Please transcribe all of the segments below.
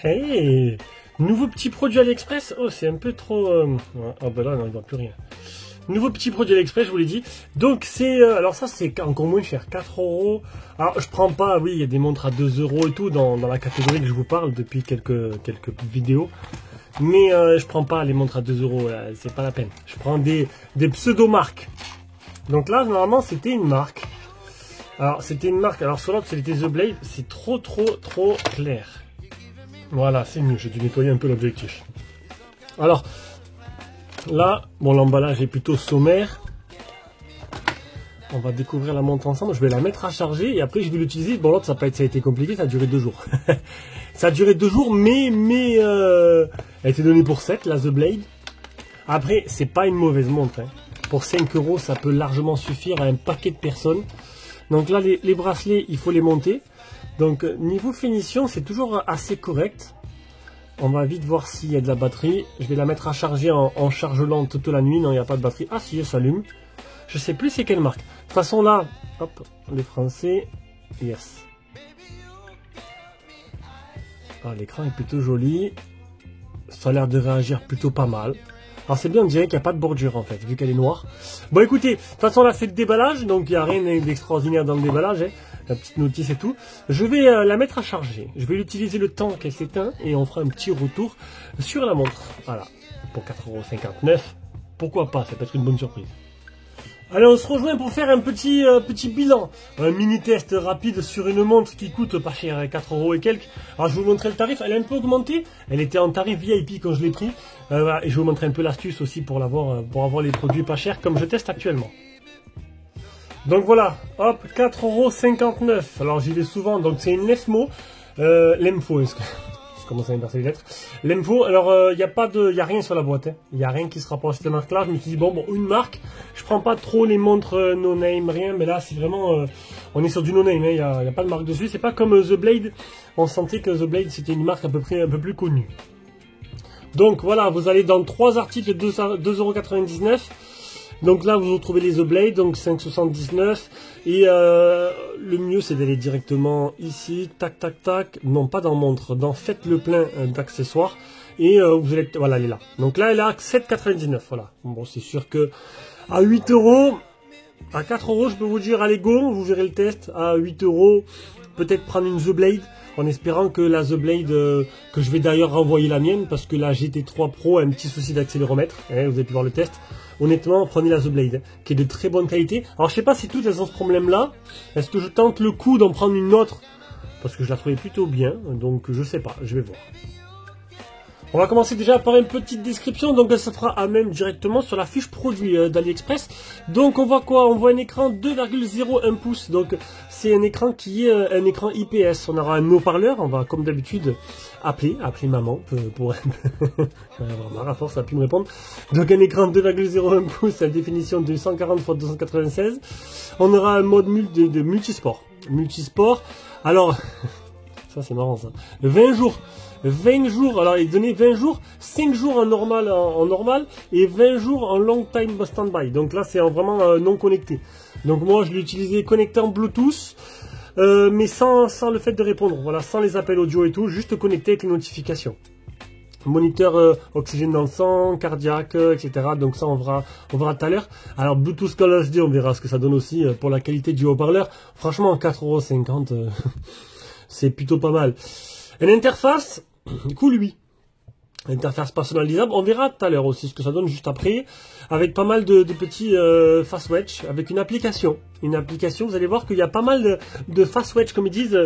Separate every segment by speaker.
Speaker 1: Hey, nouveau petit produit AliExpress. Oh, c'est un peu trop... Oh, bah là, non, il ne voit plus rien. Nouveau petit produit AliExpress, je vous l'ai dit. Donc, c'est... alors ça, c'est encore moins cher. 4 euros. Alors, je prends pas... Oui, il y a des montres à 2 euros et tout dans la catégorie que je vous parle depuis quelques vidéos. Mais je prends pas les montres à 2 euros. C'est pas la peine. Je prends des pseudo-marques. Donc là, normalement, c'était une marque. Alors, c'était une marque. Alors, sur l'autre, c'était The Blade. C'est trop clair. Voilà, c'est mieux. J'ai dû nettoyer un peu l'objectif. Alors, là, bon, l'emballage est plutôt sommaire. On va découvrir la montre ensemble. Je vais la mettre à charger et après, je vais l'utiliser. Bon, l'autre, ça a été compliqué. Ça a duré 2 jours. Ça a duré 2 jours, mais elle a été donnée pour 7, la The Blade. Après, c'est pas une mauvaise montre. Hein. Pour 5 euros, ça peut largement suffire à un paquet de personnes. Donc là, les bracelets, il faut les monter. Donc niveau finition, c'est toujours assez correct. On va vite voir s'il y a de la batterie. Je vais la mettre à charger en charge lente toute la nuit. Non, il n'y a pas de batterie. Ah si, elle s'allume. Je sais plus c'est quelle marque. De toute façon là, hop, les Français. Yes. Ah, l'écran est plutôt joli. Ça a l'air de réagir plutôt pas mal. Alors c'est bien, on dirait qu'il n'y a pas de bordure en fait, vu qu'elle est noire. Bon écoutez, de toute façon là c'est le déballage, donc il n'y a rien d'extraordinaire dans le déballage, hein. La petite notice et tout. Je vais la mettre à charger. Je vais l'utiliser le temps qu'elle s'éteint et on fera un petit retour sur la montre. Voilà, pour 4,59 €. Pourquoi pas, ça peut être une bonne surprise. Allez, on se rejoint pour faire un petit bilan. Un mini test rapide sur une montre qui coûte pas cher, 4 euros et quelques. Alors je vais vous montrer le tarif, elle a un peu augmenté. Elle était en tarif VIP quand je l'ai pris. Voilà, et je vais vous montrer un peu l'astuce aussi pour avoir les produits pas chers comme je teste actuellement. Donc voilà, hop, 4,59 €. Alors j'y vais souvent, donc c'est une Lemfo. Lemfo, je commence à inverser les lettres. Lemfo, alors il n'y a rien sur la boîte. Il n'y a rien qui se rapproche de cette marque-là. Je me suis dit, bon, une marque. Je prends pas trop les montres no-name, rien. Mais là, c'est vraiment... on est sur du no-name, il n'y a pas de marque dessus. C'est pas comme The Blade. On sentait que The Blade, c'était une marque à peu près un peu plus connue. Donc voilà, vous allez dans 3 articles, 2,99 €. Donc là, vous retrouvez les The Blade, donc 5,79 €. Et le mieux, c'est d'aller directement ici, tac, tac, tac. Non, pas dans montre, dans faites le plein d'accessoires. Et vous allez, voilà, elle est là. Donc là, elle est à 7,99 €. Voilà. Bon, c'est sûr que à 8 €, à 4 €, je peux vous dire, allez go, vous verrez le test. À 8 €, peut-être prendre une The Blade. En espérant que la The Blade, que je vais d'ailleurs renvoyer la mienne, parce que la GT3 Pro a un petit souci d'accéléromètre. Hein, vous avez pu voir le test. Honnêtement, prenez la The Blade, qui est de très bonne qualité. Alors, je sais pas si toutes elles ont ce problème-là. Est-ce que je tente le coup d'en prendre une autre? Parce que je la trouvais plutôt bien. Donc, je sais pas. Je vais voir. On va commencer déjà par une petite description. Donc, elle se fera à même directement sur la fiche produit d'AliExpress. Donc, on voit quoi? On voit un écran 2,01 pouces. Donc, c'est un écran qui est un écran IPS. On aura un haut-parleur. On va, comme d'habitude, appeler maman pour avoir marre à force, ça a pu me répondre. Donc, un écran 2,01 pouces à définition de 140 x 296. On aura un mode de multisport. Multisport. Alors, ça c'est marrant ça. 20 jours, alors il donnait 20 jours, 5 jours en normal et 20 jours en long time standby. Donc là c'est vraiment non connecté. Donc moi je l'ai utilisé connecté en Bluetooth, mais sans le fait de répondre, voilà, sans les appels audio et tout, juste connecté avec les notifications. Moniteur oxygène dans le sang, cardiaque, etc. Donc ça on verra tout à l'heure. Alors Bluetooth Call HD, on verra ce que ça donne aussi pour la qualité du haut-parleur. Franchement 4,50 €, c'est plutôt pas mal. Une interface, cool lui. Interface personnalisable, on verra tout à l'heure aussi ce que ça donne juste après, avec pas mal de petits fast watch, avec une application. Une application, vous allez voir qu'il y a pas mal de fast watch, comme ils disent,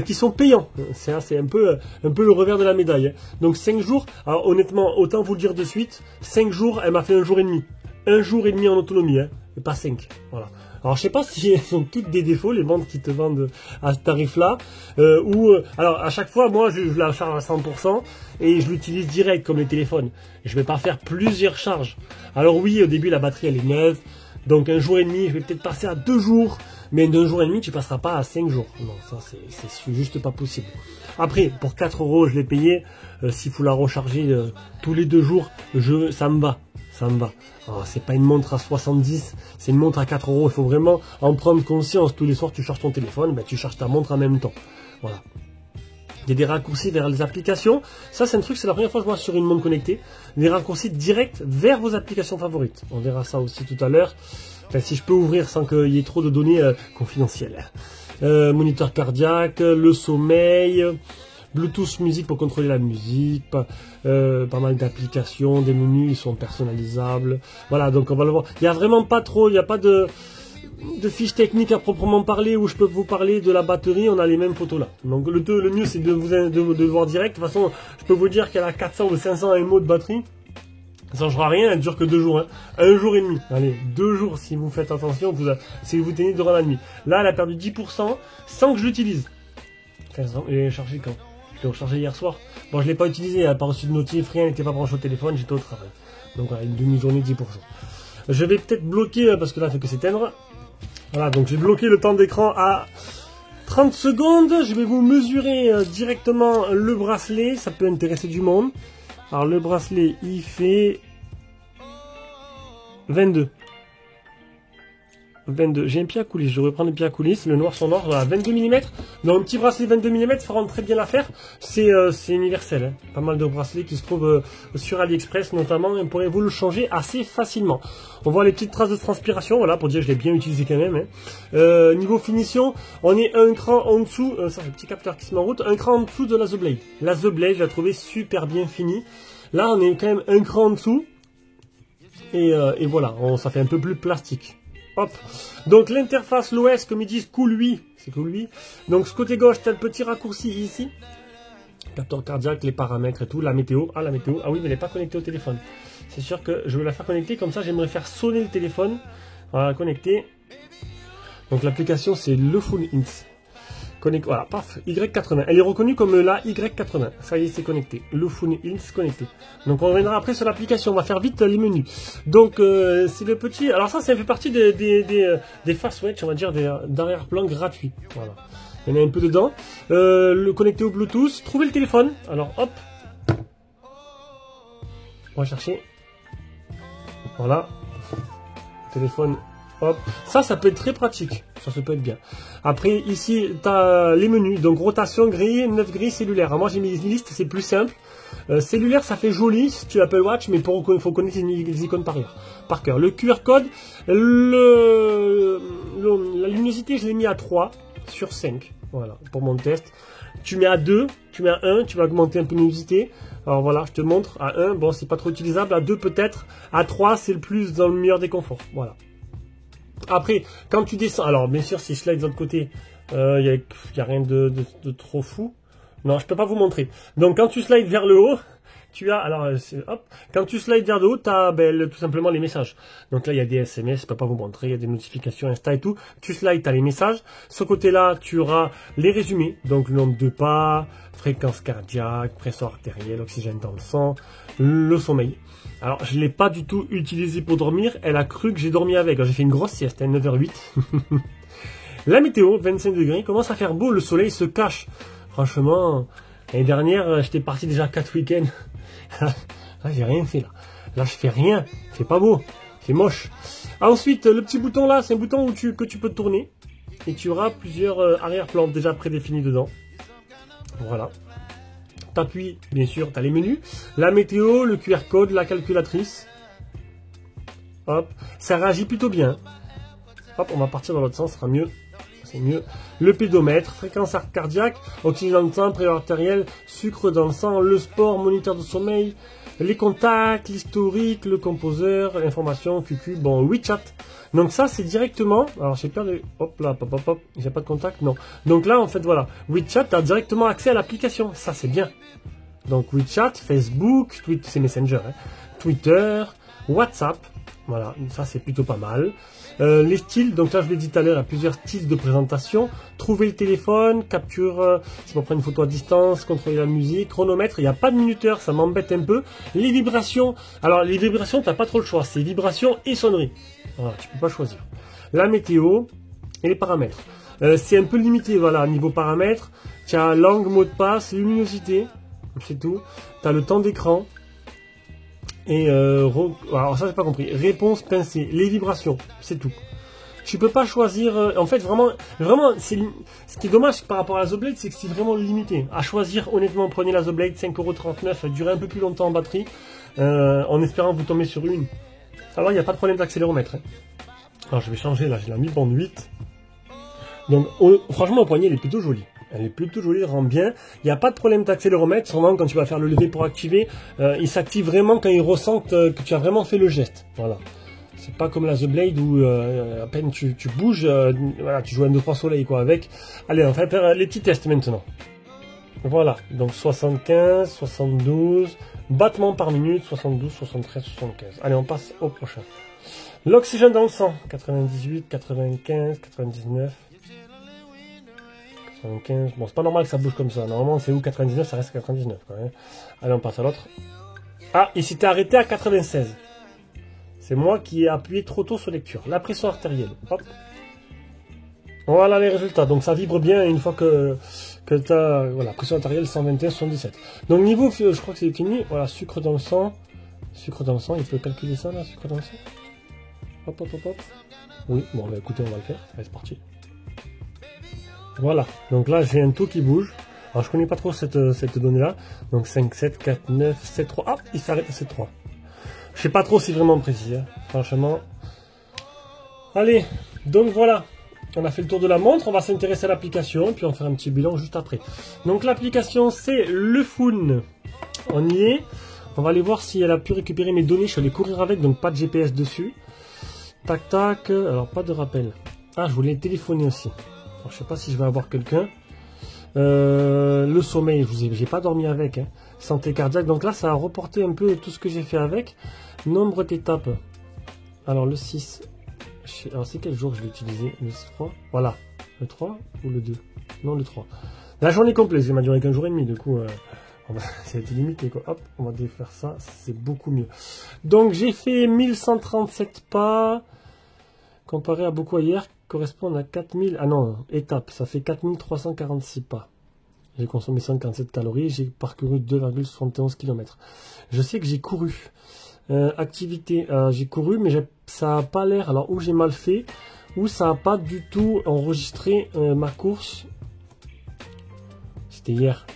Speaker 1: qui sont payants. C'est un peu le revers de la médaille. Donc 5 jours, alors honnêtement, autant vous le dire de suite, 5 jours, elle m'a fait 1 jour et demi. 1 jour et demi en autonomie, hein, et pas 5. Voilà. Alors je sais pas si elles ont toutes des défauts, les montres qui te vendent à ce tarif-là, alors à chaque fois, moi je la charge à 100% et je l'utilise direct comme les téléphones. Je vais pas faire plusieurs charges. Alors oui, au début la batterie elle est neuve, donc 1 jour et demi, je vais peut-être passer à 2 jours, mais d'1 jour et demi tu passeras pas à 5 jours. Non, ça c'est juste pas possible. Après, pour 4 €, je l'ai payé. S'il faut la recharger tous les 2 jours, ça me va. Ça me va. C'est pas une montre à 70, c'est une montre à 4 €. Il faut vraiment en prendre conscience. Tous les soirs, tu charges ton téléphone, ben, tu charges ta montre en même temps. Voilà. Il y a des raccourcis vers les applications. Ça, c'est un truc, c'est la première fois que je vois sur une montre connectée. Des raccourcis directs vers vos applications favorites. On verra ça aussi tout à l'heure. Enfin, si je peux ouvrir sans qu'il y ait trop de données confidentielles. Moniteur cardiaque, le sommeil, Bluetooth musique pour contrôler la musique, pas mal d'applications, des menus, ils sont personnalisables. Voilà, donc on va le voir. Il n'y a vraiment pas trop, il n'y a pas de fiches techniques à proprement parler où je peux vous parler de la batterie, on a les mêmes photos là. Donc le mieux c'est de voir direct. De toute façon, je peux vous dire qu'elle a 400 ou 500 mAh de batterie. Ça ne changera rien, elle dure que 2 jours. Hein. 1 jour et demi. Allez, 2 jours si vous faites attention, si vous tenez durant la nuit. Là, elle a perdu 10% sans que je l'utilise. Enfin, je l'ai chargé quand? Je l'ai rechargé hier soir. Bon, je ne l'ai pas utilisé, elle n'a pas reçu de notif, rien, elle n'était pas branché au téléphone, j'étais au travail. Donc voilà, une demi-journée, 10%. Je vais peut-être bloquer, parce que là, elle fait que s'éteindre. Voilà, donc j'ai bloqué le temps d'écran à 30 secondes. Je vais vous mesurer directement le bracelet, ça peut intéresser du monde. Alors le bracelet, il fait 22. J'ai un pied à coulisse, je vais reprendre le pied à coulisse, le noir sur noir, voilà, 22 mm. Donc un petit bracelet 22 mm fera très bien l'affaire. C'est universel, hein. Pas mal de bracelets qui se trouvent sur AliExpress notamment, et on pourrait vous le changer assez facilement. On voit les petites traces de transpiration, voilà, pour dire que je l'ai bien utilisé quand même. Hein. Niveau finition, on est un cran en dessous, ça c'est le petit capteur qui se met en route, un cran en dessous de la The Blade. La The Blade, je l'ai trouvé super bien finie. Là, on est quand même un cran en dessous, et voilà, ça fait un peu plus plastique. Hop. Donc l'interface, l'OS, comme ils disent, cool 8, c'est cool 8. Donc ce côté gauche, tu as le petit raccourci ici. Capteur cardiaque, les paramètres et tout, la météo. Ah, la météo. Ah oui, mais elle n'est pas connectée au téléphone. C'est sûr que je vais la faire connecter, comme ça j'aimerais faire sonner le téléphone. Voilà, connecter. Donc l'application, c'est le Full Int. Voilà, paf, Y80. Elle est reconnue comme la Y80. Ça y est, c'est connecté. Le Full Int connecté. Donc on reviendra après sur l'application. On va faire vite les menus. Donc c'est le petit. Alors ça fait partie des fast switch, on va dire, d'arrière-plan gratuits. Voilà. Il y en a un peu dedans. Le connecté au Bluetooth. Trouver le téléphone. Alors hop. On va chercher. Voilà. Téléphone. Hop. Ça peut être très pratique. Ça peut être bien. Après, ici, tu as les menus. Donc, rotation, grille, 9 grilles, cellulaire. Alors, moi, j'ai mis une liste, c'est plus simple. Cellulaire, ça fait joli si tu Apple Watch, mais il faut connaître les icônes par cœur. Le QR code, la luminosité, je l'ai mis à 3 sur 5. Voilà, pour mon test. Tu mets à 2, tu mets à 1, tu vas augmenter un peu la luminosité. Alors voilà, je te montre. À 1, bon, c'est pas trop utilisable. À 2, peut-être. À 3, c'est le plus dans le meilleur des conforts. Voilà. Après, quand tu descends, alors bien sûr, si je slide de l'autre côté, il n'y a rien de trop fou. Non, je peux pas vous montrer. Donc, quand tu slides vers le haut, tu as, alors, hop, quand tu slides vers le haut, tu as tout simplement les messages. Donc là, il y a des SMS, je peux pas vous montrer, il y a des notifications Insta et tout. Tu slides, tu as les messages. Ce côté-là, tu auras les résumés. Donc, le nombre de pas, fréquence cardiaque, pression artérielle, oxygène dans le sang, le sommeil. Alors, je ne l'ai pas du tout utilisé pour dormir. Elle a cru que j'ai dormi avec. J'ai fait une grosse sieste, à 9h08. La météo, 25 degrés. Commence à faire beau. Le soleil se cache. Franchement, l'année dernière, j'étais parti déjà 4 week-ends. Là, j'ai rien fait. Là, je fais rien. C'est pas beau. C'est moche. Ensuite, le petit bouton là, c'est un bouton que tu peux tourner. Et tu auras plusieurs arrière-plans déjà prédéfinis dedans. Voilà. T'appuies, bien sûr, tu as les menus, la météo, le QR code, la calculatrice. Hop, ça réagit plutôt bien. Hop, on va partir dans l'autre sens, ce sera mieux. C'est mieux. Le pédomètre, fréquence cardiaque, oxygène dans le sang, pression artérielle, sucre dans le sang, le sport, moniteur de sommeil, les contacts, l'historique, le composeur, l'information, QQ, bon, WeChat. Donc ça, c'est directement, alors j'ai peur de, hop là, hop, j'ai pas de contact, non. Donc là, en fait, voilà, WeChat, tu as directement accès à l'application, ça c'est bien. Donc WeChat, Facebook, c'est Messenger, hein, Twitter, WhatsApp, voilà, ça c'est plutôt pas mal. Les styles, donc là je l'ai dit tout à l'heure, il y a plusieurs styles de présentation. Trouver le téléphone, capture, si on prend une photo à distance, contrôler la musique, chronomètre, il n'y a pas de minuteur, ça m'embête un peu. Les vibrations, alors les vibrations, tu n'as pas trop le choix, c'est vibrations et sonnerie. Voilà, tu peux pas choisir. La météo et les paramètres. C'est un peu limité, voilà, niveau paramètres. Tu as langue, mot de passe, luminosité, c'est tout. Tu as le temps d'écran. Et alors ça j'ai pas compris. Réponse pincée, les vibrations, c'est tout. tu peux pas choisir. En fait, vraiment, ce qui est dommage par rapport à la Zoblade, c'est que c'est vraiment limité. À choisir, honnêtement, prenez la Zoblade 5,39€, elle durait un peu plus longtemps en batterie, en espérant vous tomber sur une. Alors, il n'y a pas de problème d'accéléromètre. Hein. Alors, je vais changer là, j'ai la Mi Band 8. Donc, franchement, au poignet, elle est plutôt jolie. Elle est plutôt jolie, elle rend bien. Il n'y a pas de problème d'accéléromètre. Sûrement, quand tu vas faire le lever pour activer, il s'active vraiment quand il ressent que tu as vraiment fait le geste. Voilà. C'est pas comme la The Blade où à peine tu bouges, voilà, tu joues un 2-3 soleil quoi avec. Allez, on va faire les petits tests maintenant. Voilà, donc 75, 72, battements par minute, 72, 73, 75. Allez, on passe au prochain. L'oxygène dans le sang, 98, 95, 99. 95. Bon, c'est pas normal que ça bouge comme ça. Normalement, c'est où 99, ça reste 99. Quoi, hein. Allez, on passe à l'autre. Ah, il s'était arrêté à 96. C'est moi qui ai appuyé trop tôt sur lecture. La pression artérielle. Hop. Voilà les résultats. Donc ça vibre bien une fois que tu as... Voilà, pression artérielle 121, 77. Donc niveau, je crois que c'est fini. Voilà, sucre dans le sang. Sucre dans le sang, il peut calculer ça là, sucre dans le sang. Hop, hop, hop, hop. Oui, bon, bah, écoutez, on va le faire. Allez, c'est parti. Voilà, donc là j'ai un taux qui bouge. Alors je connais pas trop cette donnée-là. Donc 5, 7, 4, 9, 7, 3. Ah, il s'arrête à 7, 3. Je sais pas trop si c'est vraiment précis, hein. Franchement. Allez, donc voilà. On a fait le tour de la montre. On va s'intéresser à l'application. Puis on va faire un petit bilan juste après. Donc l'application c'est le Phone. On y est. On va aller voir si elle a pu récupérer mes données. Je suis allé courir avec, donc pas de GPS dessus. Tac tac. Alors pas de rappel. Ah, je voulais téléphoner aussi. Alors, je sais pas si je vais avoir quelqu'un. Le sommeil, j'ai pas dormi avec. Hein. Santé cardiaque, donc là ça a reporté un peu tout ce que j'ai fait avec. Nombre d'étapes. Alors le 6. Alors c'est quel jour je vais utiliser? Le 3. Voilà. Le 3 ou le 2? Non, le 3. La journée complète, ça m'a duré qu'un jour et demi, du coup ça a été limité quoi. Hop, on va défaire ça, c'est beaucoup mieux. Donc j'ai fait 1137 pas. Comparé à beaucoup hier, correspondent à 4000... Ah non, étapes, ça fait 4346 pas. J'ai consommé 147 calories, j'ai parcouru 2,71 km. Je sais que j'ai couru. Activité, j'ai couru, mais ça n'a pas l'air... Alors, où j'ai mal fait, ou ça n'a pas du tout enregistré ma course. C'était hier.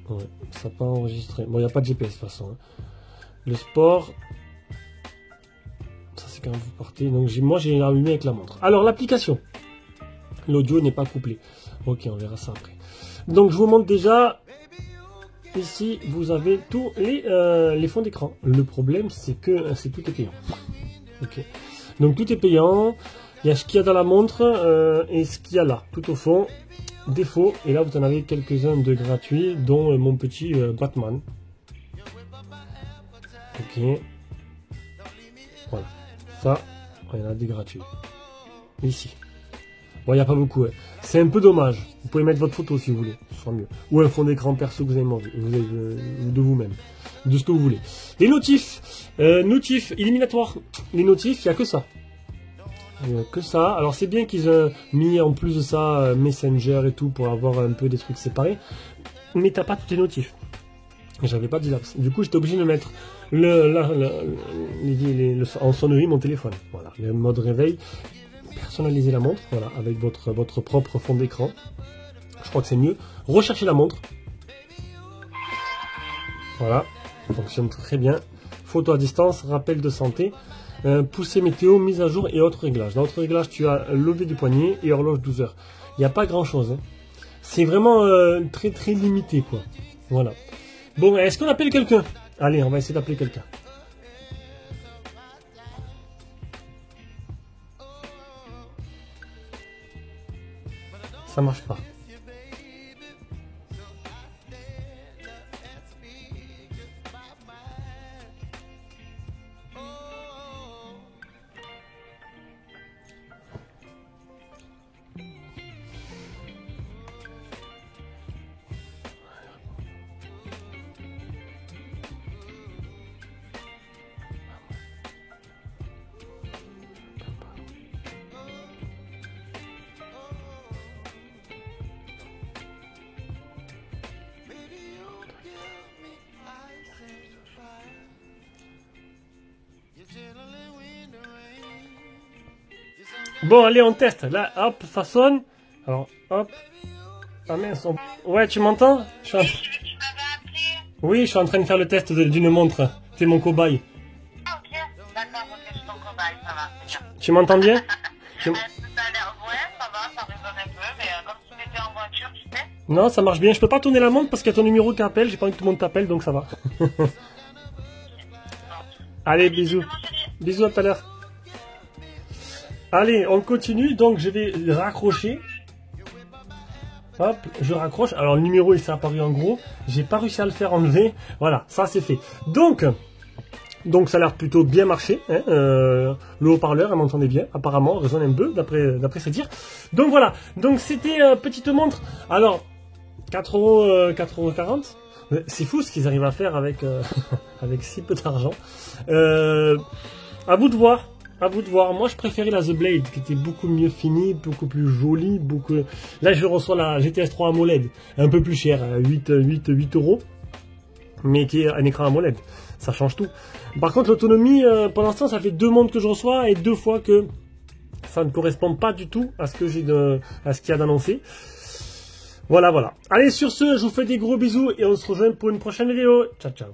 Speaker 1: Ouais, ça n'a pas enregistré. Bon, il n'y a pas de GPS de toute façon. Hein. Le sport... Ça c'est quand vous partez. Donc moi j'ai allumé avec la montre. Alors l'application. L'audio n'est pas couplé. Ok, on verra ça après. Donc je vous montre déjà. Ici vous avez tous les fonds d'écran. Le problème c'est que tout est payant. Ok. Donc tout est payant. Il y a ce qu'il y a dans la montre et ce qu'il y a là. Tout au fond. Défaut. Et là vous en avez quelques-uns de gratuits, dont mon petit Batman. Ok. Voilà. Ça, il y en a des gratuits. Ici. Bon, il n'y a pas beaucoup. Hein. C'est un peu dommage. Vous pouvez mettre votre photo si vous voulez. Ce sera mieux. Ou un fond d'écran perso que vous avez envie. De vous-même. De ce que vous voulez. Les notifs. Notifs éliminatoires. Les notifs, il n'y a que ça. Que ça. Alors c'est bien qu'ils aient mis en plus de ça Messenger et tout pour avoir un peu des trucs séparés. Mais t'as pas tous les notifs. J'avais pas dit là. Du coup, j'étais obligé de mettre en sonnerie mon téléphone. Voilà, le mode réveil. Personnaliser la montre, voilà, avec votre propre fond d'écran. Je crois que c'est mieux. Rechercher la montre. Voilà, ça fonctionne très bien. Photo à distance, rappel de santé. Poussée météo, mise à jour et autres réglages. Dans autres réglages, tu as lever du poignet et horloge 12 heures. Il n'y a pas grand chose. Hein. C'est vraiment très très limité, quoi. Voilà. Bon, est-ce qu'on appelle quelqu'un? Allez, on va essayer d'appeler quelqu'un. Ça marche pas. Bon, allez, on teste. Là, hop, ça sonne. Alors, hop. Ah mince, ouais, tu m'entends?
Speaker 2: Tu m'avais appelé.
Speaker 1: Oui, je suis en train de faire le test d'une montre. C'est mon cobaye.
Speaker 2: Ah, ok. D'accord, ok, je suis ton cobaye, ça va. C'est bien.
Speaker 1: Tu m'entends bien?
Speaker 2: Ça a l'air, ouais, ça va, ça résonne un peu, mais comme tu m'étais en voiture, tu sais.
Speaker 1: Non, ça marche bien. Je peux pas tourner la montre parce qu'il y a ton numéro qui appelle. J'ai pas envie que tout le monde t'appelle, donc ça va. Allez, bisous. Bisous, à tout à l'heure. Allez, on continue. Donc, je vais raccrocher. Hop, je raccroche. Alors, le numéro, il s'est apparu en gros. J'ai pas réussi à le faire enlever. Voilà, ça, c'est fait. Donc ça a l'air plutôt bien marché. Hein. Le haut-parleur, elle m'entendait bien. Apparemment, résonne un peu, d'après ses dires. Donc, voilà. Donc, c'était petite montre. Alors, 4,40 €. C'est fou ce qu'ils arrivent à faire avec, avec si peu d'argent. À vous de voir. À vous de voir. Moi, je préférais la The Blade, qui était beaucoup mieux finie, beaucoup plus jolie. Là, je reçois la GTS 3 AMOLED, un peu plus cher, 8 €, mais qui est un écran AMOLED. Ça change tout. Par contre, l'autonomie, pour l'instant, ça fait 2 montres que je reçois et 2 fois que ça ne correspond pas du tout à ce que à ce qu'il y a d'annoncé. Voilà, voilà. Allez, sur ce, je vous fais des gros bisous et on se rejoint pour une prochaine vidéo. Ciao, ciao.